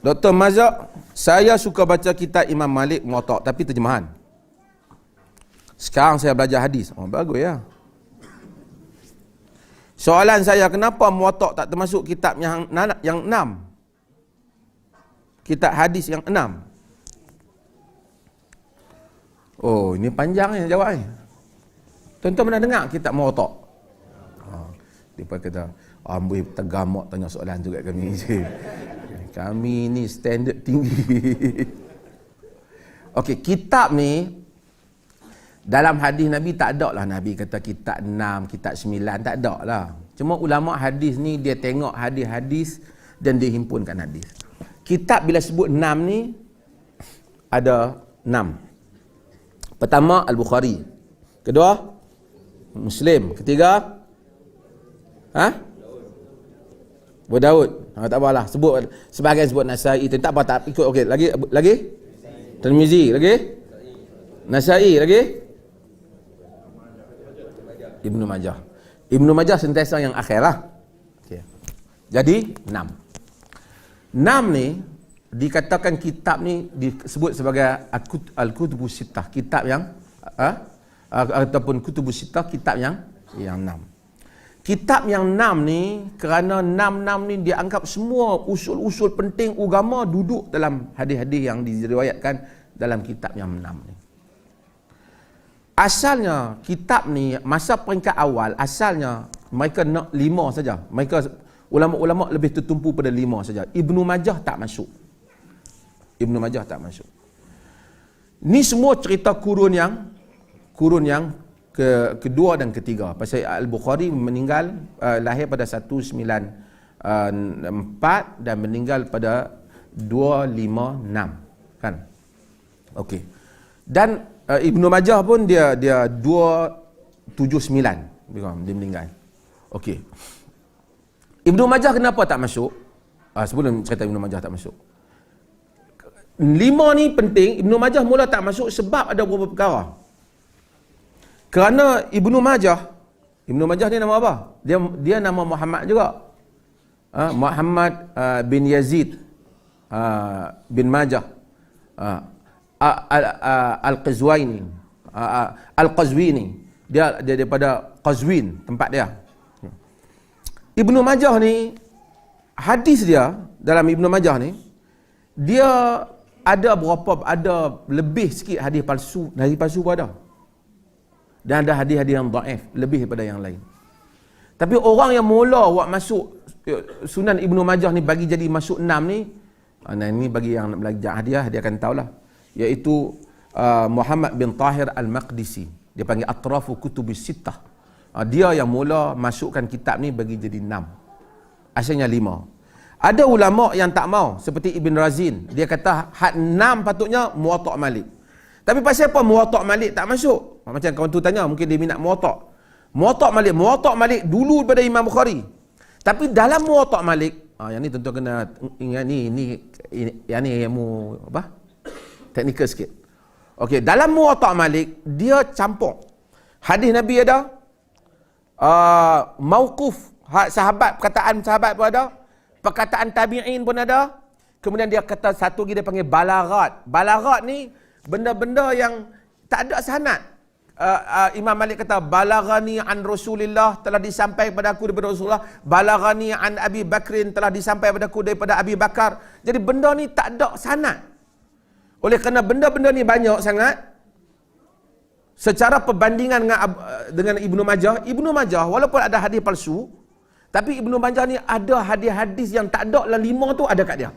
Dr. Mazhab, saya suka baca kitab Imam Malik Muwatta tapi terjemahan. Sekarang saya belajar hadis. Oh, bagus ya. Soalan saya, kenapa Muwatta tak termasuk kitab yang 6? Kitab hadis yang 6. Oh, ini panjang ni jawab ni. Tuan-tuan pernah dengar kitab Muwatta? Dia kata, amboi tergamak tanya soalan tu kat kami. Kami ni standard tinggi. Okey, kitab ni dalam hadis Nabi tak ada lah Nabi kata kitab 6, kitab 9, tak ada lah. Cuma ulama hadis ni dia tengok hadis-hadis dan dia himpunkan hadis. Kitab bila sebut 6 ni ada 6. Pertama Al-Bukhari. Kedua Muslim. Ketiga Abu Daud. Tak apalah, sebut sebagai sebut Nasai, tak apa, tak ikut. Okey, lagi Tirmizi, lagi Nasai, lagi Ibnu Majah. Ibnu Majah sentiasa yang akhir lah. Okay. Jadi 6 ni dikatakan kitab ni disebut sebagai Al-Kutubus Sittah, kitab yang ataupun Kutubus Sittah, kitab yang 6. Kitab yang 6 ni, kerana 6 ni dianggap semua usul-usul penting agama duduk dalam hadis-hadis yang diriwayatkan dalam kitab yang 6 ni. Asalnya kitab ni masa peringkat awal asalnya mereka nak 5 saja. Mereka ulama-ulama lebih tertumpu pada 5 saja. Ibnu Majah tak masuk. Ni semua cerita kurun yang kedua dan ketiga. Pasal Al-Bukhari meninggal lahir pada 194 dan meninggal pada 256 kan. Okey. Dan Ibnu Majah pun dia 279 dia meninggal. Okey. Ibnu Majah kenapa tak masuk? Sebelum cerita Ibnu Majah tak masuk. 5 ni penting. Ibnu Majah mula tak masuk sebab ada beberapa perkara. Kerana Ibnu Majah ni nama apa? Dia nama Muhammad juga. Muhammad bin Yazid bin Majah Al-Qazwini. Dia daripada Qazwin, tempat dia. Ibnu Majah ni, hadis dia dalam Ibnu Majah ni, dia ada lebih sikit hadis palsu. Hadis palsu pun ada. Dan ada hadis-hadis yang dhaif lebih daripada yang lain. Tapi orang yang mula buat masuk Sunan Ibnu Majah ni bagi jadi masuk 6 ni, ini bagi yang nak belajar hadiah dia akan tahulah, iaitu Muhammad bin Tahir Al-Maqdisi. Dia panggil Atrafu Kutubus Sittah. Dia yang mula masukkan kitab ni bagi jadi 6. Asalnya 5. Ada ulama yang tak mau, seperti Ibn Razin. Dia kata had 6 patutnya Muwatta Malik. Tapi pasal apa Muwatta Malik tak masuk? Macam kawan tu tanya, mungkin dia minat Muwatta Malik dulu daripada Imam Bukhari. Tapi dalam Muwatta Malik, yang ni tentu kena ingat yang ni ilmu apa? Teknikal sikit. Okey, dalam Muwatta Malik dia campur. Hadis Nabi ada, mauquf sahabat, perkataan sahabat pun ada, perkataan tabi'in pun ada. Kemudian dia kata satu lagi dia panggil balaghat. Balaghat ni benda-benda yang tak ada sanad. Imam Malik kata balaghani an Rasulillah, telah disampaikan pada aku daripada Rasulullah. Balaghani an Abi Bakrin, telah disampaikan pada aku daripada Abi Bakar. Jadi benda ni tak ada sanad. Oleh kerana benda-benda ni banyak sangat, secara perbandingan dengan Ibnu Majah walaupun ada hadis palsu, tapi Ibnu Majah ni ada hadis-hadis yang tak ada dalam 5 tu ada kat dia.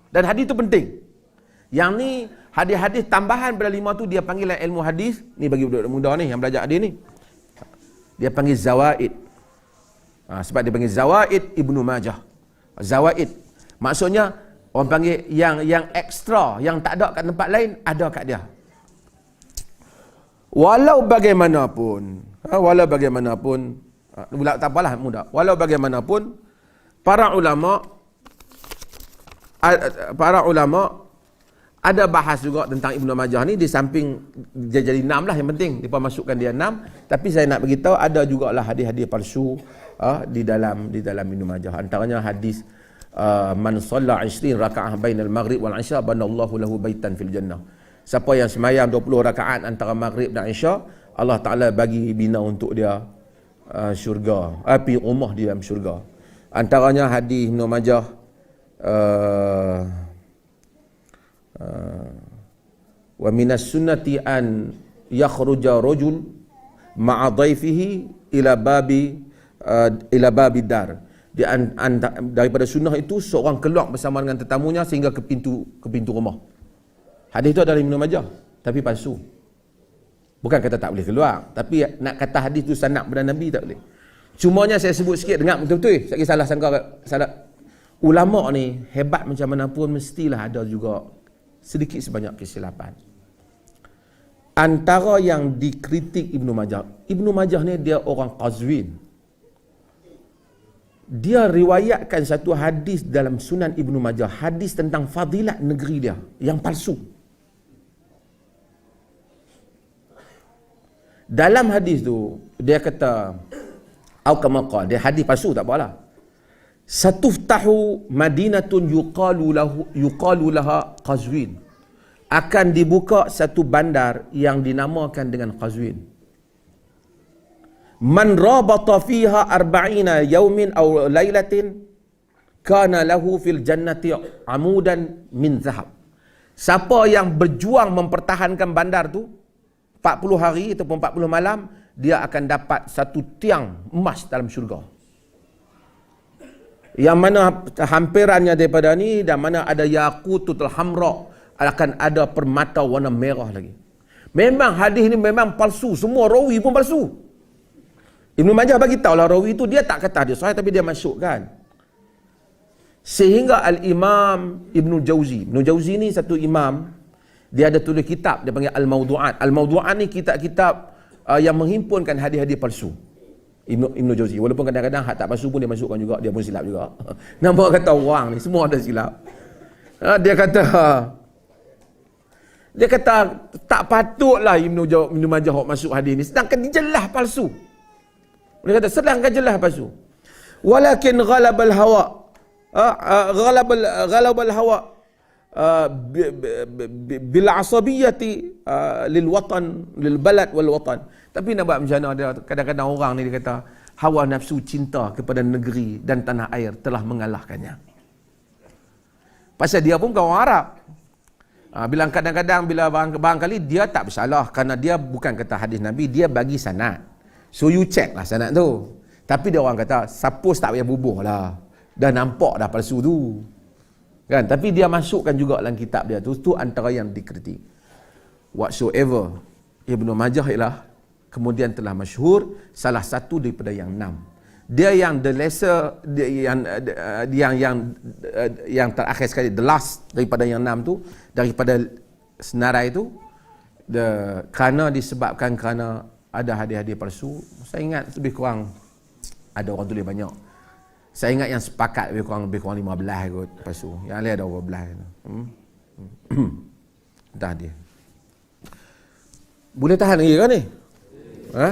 Dan hadis tu penting. Yang ni hadis-hadis tambahan pada 5 tu dia panggil ilmu hadis. Ni bagi budak muda ni yang belajar hadis ni, dia panggil zawaid. Sebab dia panggil zawaid Ibnu Majah. Zawaid maksudnya orang panggil yang ekstra, yang tak ada kat tempat lain, ada kat dia. Walau bagaimanapun, tak apalah mudah. Walau bagaimanapun, para ulama ada bahas juga tentang Ibnu Majah ni. Di samping dia jadi 6 lah, yang penting dia masukkan dia 6. Tapi saya nak beritahu ada jugalah hadis-hadis palsu di dalam Ibnu Majah. Antaranya hadis man shalla 20 rakaah bainal maghrib wal isya banallahu lahu baitan fil jannah. Siapa yang semayam 20 rakaat antara maghrib dan isya, Allah Taala bagi bina untuk dia syurga, api rumah di dalam syurga. Antaranya hadis Ibnu Majah wa minas sunnati an yakhruja rajul ma'a dhaifihi ila babi dar. Daripada sunnah itu seorang keluar bersama dengan tetamunya sehingga ke pintu rumah. Hadis itu adalah Ibnu Majah tapi palsu. Bukan kata tak boleh keluar, tapi nak kata hadis itu sanad pada Nabi tak boleh. Cumanya saya sebut sikit, dengar betul-betul. Saya salah sangka salah. Ulama ni hebat macam mana pun mestilah ada juga sedikit sebanyak kesilapan. Antara yang dikritik Ibnu Majah ni dia orang Qazwin. Dia riwayatkan satu hadis dalam Sunan Ibnu Majah, hadis tentang fadilat negeri dia yang palsu. Dalam hadis tu dia kata au kama qala, dia hadis palsu tak apalah. Satuftahu madinatun yuqalu laha Qazwin. Akan dibuka satu bandar yang dinamakan dengan Qazwin. Man rabata fiha 40 yawmin aw lailatin kana lahu fil jannati amudan min zahab. Siapa yang berjuang mempertahankan bandar tu 40 hari ataupun 40 malam, dia akan dapat satu tiang emas dalam syurga. Yang mana hampirannya daripada ni, dan mana ada yaqutul hamra, akan ada permata warna merah lagi. Memang hadis ni memang palsu, semua rawi pun palsu. Ibnu Majah bagi tahu lah rawi itu, dia tak kata dia sahih tapi dia masukkan. Sehingga Al-Imam Ibnu Jauzi ni satu imam, dia ada tulis kitab, dia panggil Al-Mawdu'at. Al-Mawdu'at ni kitab-kitab yang menghimpunkan hadis-hadis palsu. Ibnu Jauzi, walaupun kadang-kadang hak tak palsu pun dia masukkan juga, dia pun silap juga. Nampak kata orang ni semua ada silap. Dia kata tak patutlah Ibnu Majah masuk hadis ni, sedangkan dia jelas palsu. Dia kata sedangkan jelas palsu. Walakin ghalabal hawa ghalabal hawa bil asabiyyati lil watan lil balad wal watan. Tapi nak buat macam mana, dia kadang-kadang orang ni dia kata hawa nafsu cinta kepada negeri dan tanah air telah mengalahkannya. Pasal dia pun kawan Arab. Bila kadang-kadang bila barangkali dia tak bersalah kerana dia bukan kata hadis Nabi, dia bagi sanad. So you check lah sanad tu. Tapi dia orang kata suppose tak payah bubuh lah. Dah nampak dah palsu tu. Kan? Tapi dia masukkan juga dalam kitab dia tu. Tu antara yang dikritik. Whatsoever Ibnu Majah ialah kemudian telah masyhur salah satu daripada yang 6. Dia yang the lesser, yang terakhir sekali, the last daripada yang 6 tu, daripada senarai tu, kerana disebabkan kerana ada hadis-hadis palsu. Saya ingat lebih kurang ada orang tulis banyak. Saya ingat yang sepakat lebih kurang 15 kot palsu. Yang lain ada 12. Entah dia. Boleh tahan lagi kan ni? Ha?